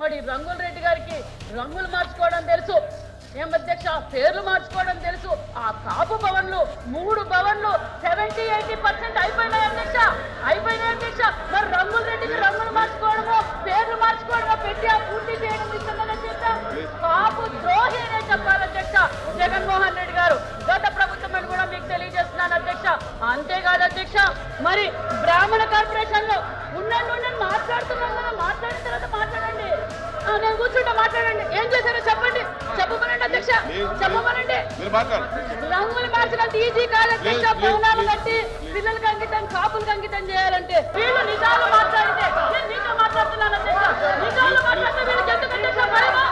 మరి రంగుల రెడ్డి గారికి రంగులు మార్చుకోవడం తెలుసు, ఏం అధ్యక్ష పేర్లు మార్చుకోవడం తెలుసు. ఆ కాపు భవన్లు 3 భవన్లు 70-80% అయిపోయినాయి అధ్యక్ష, అయిపోయినాయి అధ్యక్ష. మరి రంగుల రెడ్డికి రంగులు మార్చుకోవడము పేర్లు మార్చుకోవడము పెట్టి ఆ పూర్తి చేయడం ఇష్టమైన అధ్యక్ష. కాపు ద్రోహి అనే చెప్పాలి అధ్యక్ష జగన్మోహన్ రెడ్డి గారు, గత ప్రభుత్వం అని కూడా మీకు తెలియజేస్తున్నాను అధ్యక్ష. అంతేకాదు అధ్యక్ష, మరి బ్రాహ్మణ కార్పొరేషన్ లో ఉండండి మాట్లాడుతున్నాను కదా, మాట్లాడిన తర్వాత మాట్లాడండి. నేను కూర్చుంటే మాట్లాడండి, ఏం చేశారో చెప్పండి, చెప్పమనండి అధ్యక్ష, చెప్పమనండి. రంగులు మార్చడం ఈజీ కాదు అధ్యక్ష. భవనాలు కట్టి పిల్లలకి అంకితం కాపులకు అంకితం చేయాలంటే వీళ్ళు నిజాలు మాట్లాడితే నేను మీతో మాట్లాడుతున్నాను అధ్యక్ష. నిజాలు మాట్లాడితే వీళ్ళకి ఎందుకు అధ్యక్ష భయమా,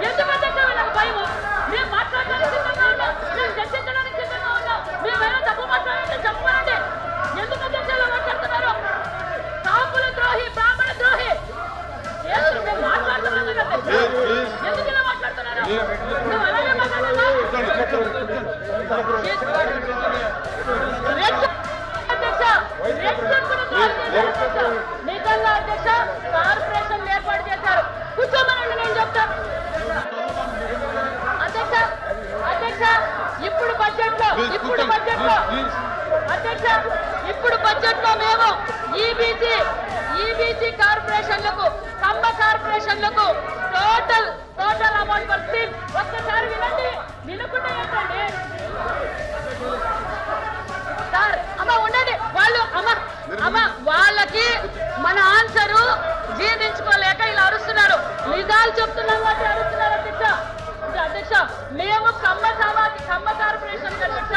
ఎందుకు అధ్యక్ష వీళ్ళకి భయము? మేము మాట్లాడడానికి సిద్ధంగా ఉన్నాం, మేము చర్చించడానికి సిద్ధంగా ఉన్నాం. మేమైనా తప్పు మాట్లాడంటే చెప్పమనండి. ఎందుకు అధ్యక్ష ఇలా మాట్లాడుతున్నారు? కాపుల ద్రోహి, బ్రాహ్మణ ద్రోహి మేము మాట్లాడుతున్నాం కదా అధ్యక్ష, ఎందుకు ఇలా మాట్లాడుతున్నారు? నువ్వు అలాగే మాట్లాడాలా నిజంగా అధ్యక్ష కార్పొరేషన్ ఏర్పాటు చేశారు. కూర్చోమనండి, నేను చెప్తాను అధ్యక్ష. అధ్యక్ష ఇప్పుడు బడ్జెట్ లో అధ్యక్ష ఇప్పుడు బడ్జెట్ లో మేము ఈబీసీ కార్పొరేషన్లకు కమ్మ కార్పొరేషన్లకు టోటల్ అమౌంట్ ఫర్ స్కీమ్ ఒక్కసారి వినండి, వినకుండా ఏంటండి సార్? అమ్మ ఉండండి, వాళ్ళు అమ్మ వాళ్ళకి మన ఆన్సరు జీర్ణించుకోలేక ఇలా అరుస్తున్నారు. నిజాలు చెప్తున్నాం కాబట్టి అరుస్తున్నారు అధ్యక్ష. అధ్యక్ష మేము కమ్మ కార్పొరేషన్ అధ్యక్ష,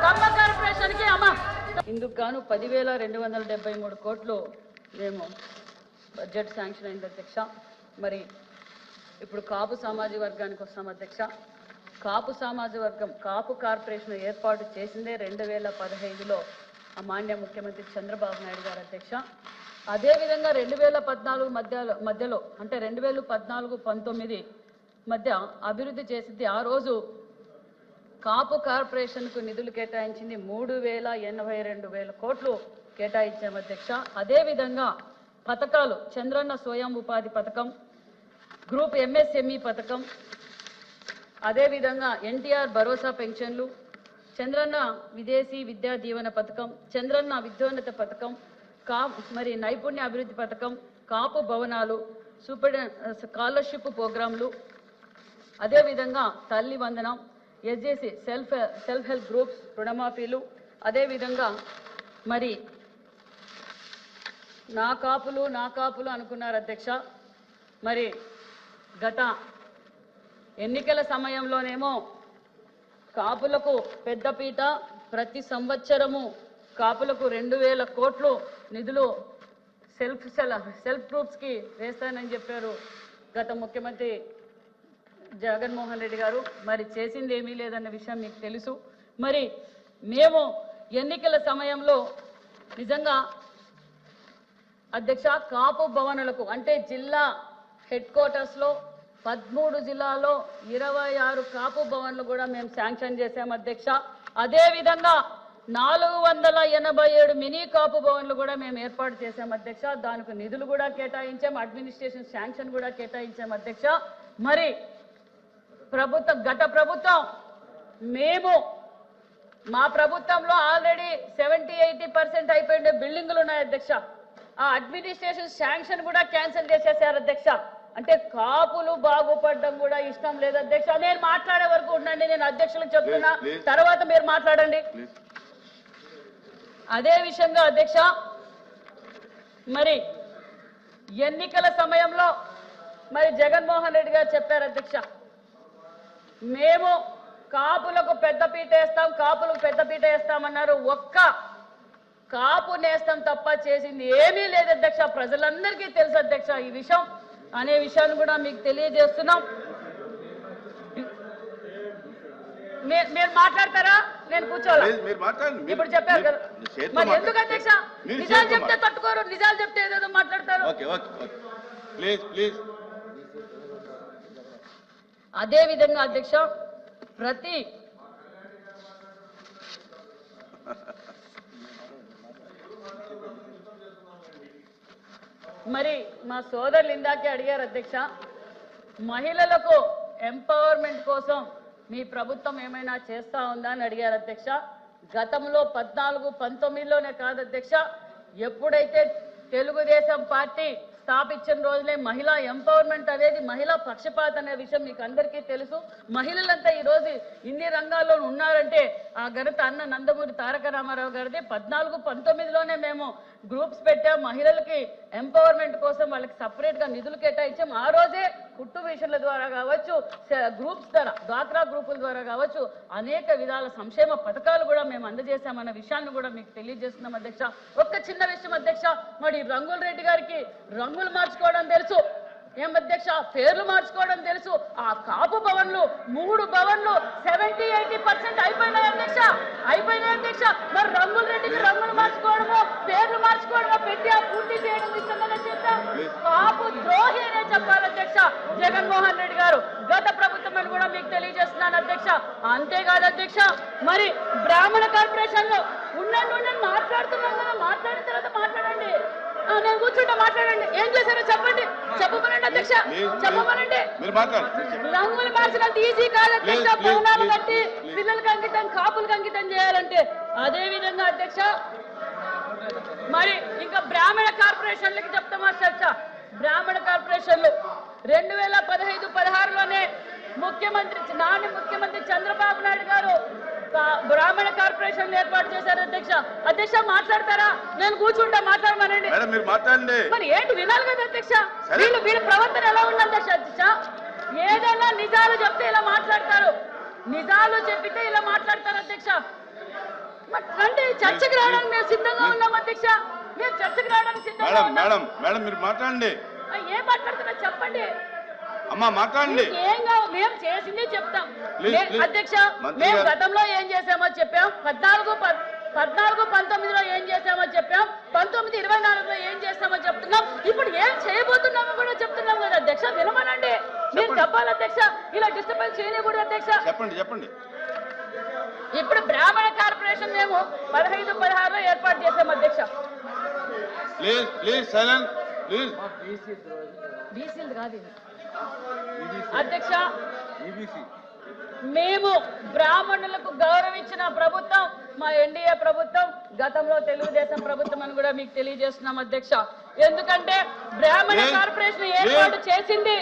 కమ్మ కార్పొరేషన్ కి అమ్మ ఇందుకు గాను 10,273 కోట్లు మేము బడ్జెట్ శాంక్షన్ అయింది అధ్యక్ష. మరి ఇప్పుడు కాపు సామాజిక వర్గానికి వస్తాం అధ్యక్ష. కాపు సామాజిక వర్గం కాపు కార్పొరేషన్ ఏర్పాటు చేసిందే 2015లో మాన్య ముఖ్యమంత్రి చంద్రబాబు నాయుడు గారు అధ్యక్ష. అదేవిధంగా 2014 మధ్యలో అంటే 2014-19 మధ్య అభివృద్ధి చేసింది. ఆ రోజు కాపు కార్పొరేషన్కు నిధులు కేటాయించింది 3,82,000 కోట్లు కేటాయించాం అధ్యక్ష. అదేవిధంగా పథకాలు చంద్రన్న స్వయం ఉపాధి పథకం, గ్రూప్ ఎంఎస్ఎంఈ పథకం, అదేవిధంగా ఎన్టీఆర్ భరోసా పెన్షన్లు, చంద్రన్న విదేశీ విద్యా దీవెన పథకం, చంద్రన్న విద్యోన్నత పథకం, మరి నైపుణ్య అభివృద్ధి పథకం, కాపు భవనాలు, స్కాలర్షిప్ ప్రోగ్రాంలు, అదేవిధంగా తల్లి వందనం, ఎస్జేసి సెల్ఫ్ హెల్ప్ గ్రూప్స్ రుణమాఫీలు, అదేవిధంగా మరి నా కాపులు అనుకున్నారు అధ్యక్ష. మరి గత ఎన్నికల సమయంలోనేమో కాపులకు పెద్దపీట, ప్రతి సంవత్సరము కాపులకు 2,000 కోట్లు నిధులు సెల్ఫ్ గ్రూప్స్కి వేస్తానని చెప్పారు గత ముఖ్యమంత్రి జగన్మోహన్ రెడ్డి గారు. మరి చేసింది ఏమీ లేదన్న విషయం మీకు తెలుసు. మరి మేము ఎన్నికల సమయంలో నిజంగా అధ్యక్ష కాపు భవనులకు అంటే జిల్లా హెడ్ క్వార్టర్స్లో 13 జిల్లాల్లో 26 కాపు భవన్లు కూడా మేము శాంక్షన్ చేశాం అధ్యక్ష. అదేవిధంగా 487 మినీ కాపు భవన్లు కూడా మేము ఏర్పాటు చేశాం అధ్యక్ష. దానికి నిధులు కూడా కేటాయించాం, అడ్మినిస్ట్రేషన్ శాంక్షన్ కూడా కేటాయించాం అధ్యక్ష. మరి గత ప్రభుత్వం మా ప్రభుత్వంలో ఆల్రెడీ 70-80% అయిపోయిన బిల్డింగులు ఉన్నాయి అధ్యక్ష. ఆ అడ్మినిస్ట్రేషన్ శాంక్షన్ కూడా క్యాన్సిల్ చేసేసారు అధ్యక్ష. అంటే కాపులు బాగుపడడం కూడా ఇష్టం లేదు అధ్యక్ష. నేను మాట్లాడే వరకు ఉండండి, నేను అధ్యక్షులకు చెప్తున్నా, తర్వాత మీరు మాట్లాడండి. అదే విషయంగా అధ్యక్ష మరి ఎన్నికల సమయంలో మరి జగన్మోహన్ రెడ్డి గారు చెప్పారు అధ్యక్ష, మేము కాపులకు పెద్దపీట వేస్తామన్నారు. ఒక్క కాపు నేస్తం తప్ప చేసింది ఏమీ లేదు అధ్యక్ష. ప్రజలందరికీ తెలుసు అధ్యక్ష ఈ విషయం అనే విషయాన్ని కూడా మీకు తెలియజేస్తున్నాం. మీరు మాట్లాడతారా? నేను కూర్చోవాలి. ఇప్పుడు చెప్పారు కదా, మరి ఎందుకు అధ్యక్ష నిజాలు చెప్తే తట్టుకోరు, నిజాలు చెప్తే ఏదేదో మాట్లాడతారు. అదే విధంగా అధ్యక్ష మరి మా సోదరులు ఇందాకే అడిగారు అధ్యక్ష, మహిళలకు ఎంపవర్మెంట్ కోసం మీ ప్రభుత్వం ఏమైనా చేస్తా ఉందా అని అడిగారు అధ్యక్ష. గతంలో 14, 19లోనే కాదు అధ్యక్ష, ఎప్పుడైతే తెలుగుదేశం పార్టీ స్థాపించిన రోజులే మహిళా ఎంపవర్మెంట్ అనేది, మహిళా పక్షపాత అనే విషయం మీకు అందరికీ తెలుసు. మహిళలంతా ఈ రోజు ఇన్ని రంగాల్లో ఉన్నారంటే ఆ ఘనత అన్న నందమూరి తారక రామారావు గారిది. 14, 19లోనే మేము గ్రూప్స్ పెట్టాం, మహిళలకి ఎంపవర్మెంట్ కోసం వాళ్ళకి సపరేట్గా నిధులు కేటాయించాం. ఆ రోజే కుట్టు మిషన్ల ద్వారా కావచ్చు, గ్రూప్స్ ద్వారా, డ్వాక్రా గ్రూపుల ద్వారా కావచ్చు, అనేక విధాల సంక్షేమ పథకాలు కూడా మేము అందజేశామన్న విషయాన్ని కూడా మీకు తెలియజేస్తున్నాం అధ్యక్ష. ఒక్క చిన్న విషయం అధ్యక్ష, మరి రంగుల రెడ్డి గారికి రంగులు మార్చుకోవడం తెలుసు, ఏం అధ్యక్ష పేర్లు మార్చుకోవడం తెలుసు. ఆ కాపు భవన్లు 3 భవన్లు 70-80% అయిపోయినాయి అధ్యక్ష, అయిపోయినాయి అధ్యక్ష. మరి రంగుల రెడ్డికి రంగులు మార్చుకోవడము, పేర్లు మార్చుకోవడము పెట్టి ఆ పూర్తి చేయడం ఇష్టంగానే చేద్దాం. కాపు ద్రోహి అనే చెప్పాలి అధ్యక్ష జగన్మోహన్ రెడ్డి గారు, గత ప్రభుత్వం అని కూడా మీకు తెలియజేస్తున్నాను అధ్యక్ష. అంతేకాదు అధ్యక్ష, మరి బ్రాహ్మణ కార్పొరేషన్ లో ఉండండి మాట్లాడుతున్నాం కదా, మాట్లాడిన తర్వాత మాట్లాడండి. నేను కూర్చుంటా, మాట్లాడండి. ఏం చేశారో చెప్పండి, చెప్పమనండి అధ్యక్ష, చెప్పమనండి. రంగులు మార్చినంత ఈజీ కాదు అధ్యక్ష, భవనాలు కట్టి పిల్లలకి అంకితం, కాపులకు అంకితం చేయాలంటే. అదే విధంగా అధ్యక్ష, మరి ఇంకా బ్రాహ్మణ కార్పొరేషన్లకి చెప్తామా చర్చ. బ్రాహ్మణ కార్పొరేషన్లు 2015-16లోనే నాని ముఖ్యమంత్రి చంద్రబాబు నాయుడు గారు బ్రాహ్మణ కార్పొరేషన్ ఏర్పాటు చేశారు అధ్యక్ష. అధ్యక్ష మాట్లాడతారా? నేను కూర్చుంటా, మాట్లాడమనండి. మరి ఏంటి వినాలి కదా అధ్యక్ష, వీళ్ళ ప్రవర్తన ఎలా ఉండాలి అధ్యక్ష? ఏదైనా నిజాలు చెప్తే ఇలా మాట్లాడతారు, నిజాలు చెప్పితే ఇలా మాట్లాడతారు అధ్యక్ష. అంటే చర్చకు రావడానికి మేము సిద్ధంగా ఉన్నాం అధ్యక్ష, మేము చర్చకు రావడానికి సిద్ధంగా ఉన్నాం. ఏం మాట్లాడుతున్నా చెప్పండి అమ్మా, మాట్లాడండి. ఏం కావు, మేము చేసింది చెప్తాం అధ్యక్ష. మేము గతంలో ఏం చేసామో చెప్పాం, 14-19లో ఏం చేసామో చెప్పాం, 19-24లో ఏం చేస్తామో చెప్తున్నాం, ఇప్పుడు ఏం చేయబోతున్నామో కూడా చెప్తున్నాం కదా అధ్యక్ష. వినమనండి, మీరు చెప్పాలి అధ్యక్ష, ఇలా డిస్టర్బెన్స్ చేయకూడదు అధ్యక్ష. చెప్పండి. ఇప్పుడు బ్రాహ్మణ కార్పొరేషన్ మేము 15-16లో ఏర్పాటు చేసాం అధ్యక్ష. బీసీలు కాదు అధ్యక్ష, మేము బ్రాహ్మణులకు గౌరవించిన ప్రభుత్వం మా ఎన్డీఏ ప్రభుత్వం, గతంలో తెలుగుదేశం ప్రభుత్వం అని కూడా మీకు తెలియజేస్తున్నాం అధ్యక్ష. ఎందుకంటే బ్రాహ్మణ కార్పొరేషన్ ఏర్పాటు చేసింది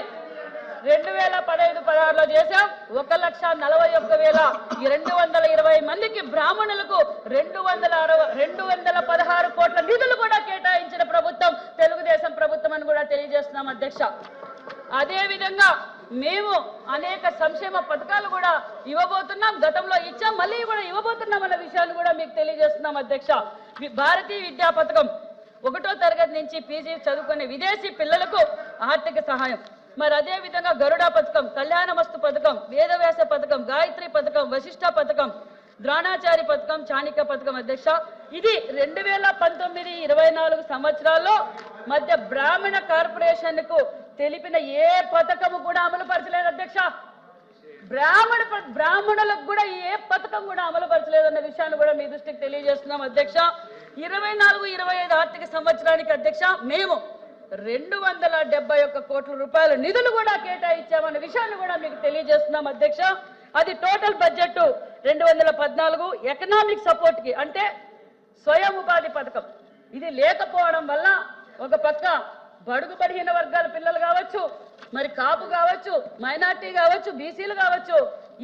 2015-16లో చేశాం. 1,41,220 మందికి బ్రాహ్మణులకు 216 కోట్ల నిధులు కూడా కేటాయించిన ప్రభుత్వం తెలుగుదేశం ప్రభుత్వం అని కూడా తెలియజేస్తున్నాం అధ్యక్ష. అదే విధంగా మేము అనేక సంక్షేమ పథకాలు కూడా ఇవ్వబోతున్నాం, గతంలో ఇచ్చాం, మళ్ళీ కూడా ఇవ్వబోతున్నాం అన్న విషయాన్ని కూడా మీకు తెలియజేస్తున్నాం అధ్యక్ష. భారతీయ విద్యా పథకం 1వ తరగతి నుంచి పీజీ చదువుకునే విదేశీ పిల్లలకు ఆర్థిక సహాయం. మరి అదే విధంగా గరుడ పథకం, కళ్యాణమస్తు పథకం, వేదవ్యాస పథకం, గాయత్రి పథకం, వశిష్ఠ పథకం, ద్రోణాచారి పథకం, చాణిక్య పథకం అధ్యక్ష. ఇది 2019-24 సంవత్సరాల్లో మధ్య బ్రాహ్మణ కార్పొరేషన్ కు తెలిపిన ఏ పథకము కూడా అమలు పరచలేదు అధ్యక్ష. బ్రాహ్మణులకు కూడా ఏ పథకం కూడా అమలు పరచలేదన్న విషయాన్ని కూడా మీ దృష్టికి తెలియజేస్తున్నాం అధ్యక్ష. 24-25 ఆర్థిక సంవత్సరానికి అధ్యక్ష మేము 271 కోట్ల రూపాయల నిధులు కూడా కేటాయించామన్న విషయాన్ని కూడా మీకు తెలియజేస్తున్నాం అధ్యక్ష. అది టోటల్ బడ్జెట్ 214. ఎకనామిక్ సపోర్ట్ కి అంటే స్వయం ఉపాధి పథకం ఇది లేకపోవడం వల్ల ఒక పక్క బడుగు బలహీన వర్గాల పిల్లలు కావచ్చు, మరి కాపు కావచ్చు, మైనార్టీ కావచ్చు, బీసీలు కావచ్చు,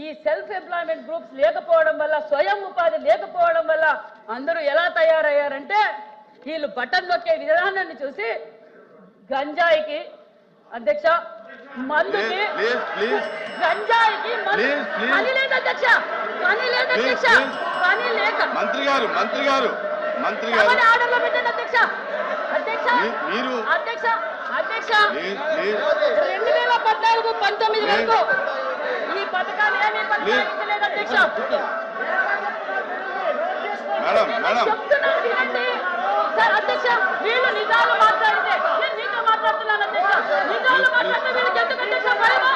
ఈ సెల్ఫ్ ఎంప్లాయ్మెంట్ గ్రూప్స్ లేకపోవడం వల్ల, స్వయం ఉపాధి లేకపోవడం వల్ల అందరూ ఎలా తయారయ్యారంటే వీళ్ళు బటన్ నొక్కే విధానాన్ని చూసి గంజాయికి అధ్యక్ష, మందుకి, గంజాయికి పని లేదు అధ్యక్ష, పని లేదు అధ్యక్ష, పని లేక మంత్రి గారు ఆర్డర్లో పెట్టండి అధ్యక్ష. అధ్యక్ష 2014-19 వరకు ఈ పథకాలు ఏమీ కొనసాగించలేదు అధ్యక్ష. చెప్తున్నాను వినండి సార్ అధ్యక్ష, వీళ్ళు నిజాలు మాట్లాడితే నేను మీతో మాట్లాడుతున్నాను అధ్యక్ష. నిజాలు మాట్లాడితే వీళ్ళకి ఎందుకు అధ్యక్ష భయము?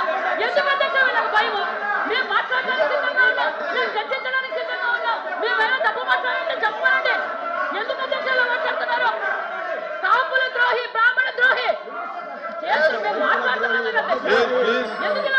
ఎందుకు అధ్యక్ష వీళ్ళకి భయము? మేము మాట్లాడడానికి సిద్ధంగా ఉన్నాం, మేము చర్చించడానికి సిద్ధంగా ఉన్నాం. మేమైనా తప్పు మాట్లాడంటే చెప్పండి, ఎందుకు అధ్యక్ష ఇలా మాట్లాడుతున్నారు? కాపుల ద్రోహి, బ్రాహ్మణ ద్రోహి చేస్తూ మేము మాట్లాడుతున్నాం కదా. ఎందుకు ఇలా